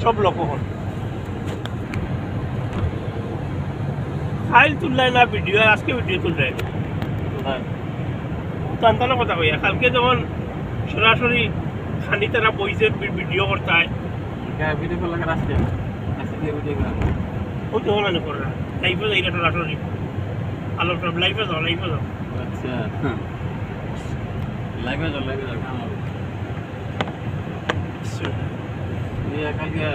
সব লোক হন ফাইল তুললাই না ভিডিও আজকে ভিডিও তুললাই তান্তানো কথা কইয়া কালকে যখন সরাসরি খানি তারা বইছে ভিডিও করতে হয় ভিডিও করলে আজকে আজকে ভিডিও করা ওই তো হলো না করে লাইভে যাই না সরাসরি আলো সব লাইভে যাও আচ্ছা লাইভে যাও কাম হবে ये কালকে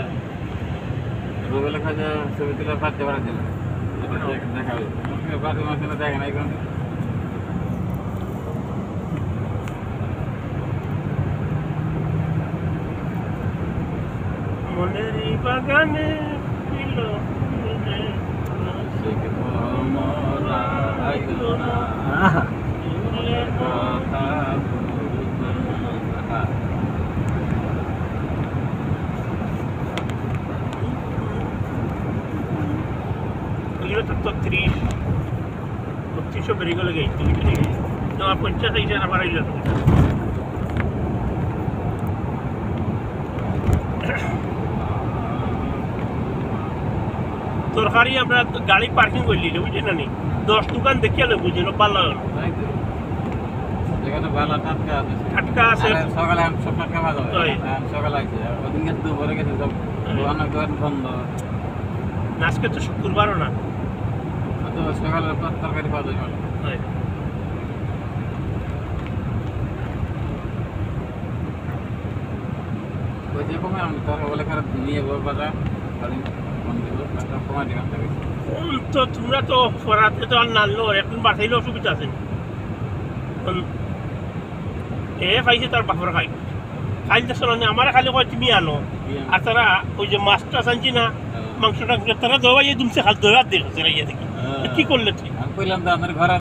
রোবে লেখা যা ছবি তুলে পাঠতে পারা দিল দেখাবে বাকি মাসে দেখে নাই কোন মনের বাগানে ছিল সে কে মোরা আইলো না কথা তো 30 বেরিয়ে গেলে গেছি তো 50 হিসাবে আবার আইলো তরকারি আমরা গাড়ি পার্কিং করলি বুঝলি না নি 10 দোকান দেখিয়ে বুঝি না ভালো যেখানে ভালো টাটকা আছে সকালে আমি সব টাটকা ভালো সকালে আছে ওদিন গেছে দুপুরে গেছে সব দোকান বন্ধ আজকে তো শুক্রবারও না তো সকালে তরকারি পাওয়া যায় ওই যে কমে আমি তোর বলে খারাপ নিয়ে বাজার কমা দিলাম তো তোমরা তো ফরাতে তো আর নানলো এখন বাঁচাইলে অসুবিধা আছে খাইছে তার বাপর খাইতে শোনো আমার খালি কয় তুমি আনো আর তারা ওই যে মাছটা আনছি না মাংসটা তারা দোয়া দুমছে খাল দোয়া দেখছে কি করলে ঠিক কইলাম তো আমার ঘরে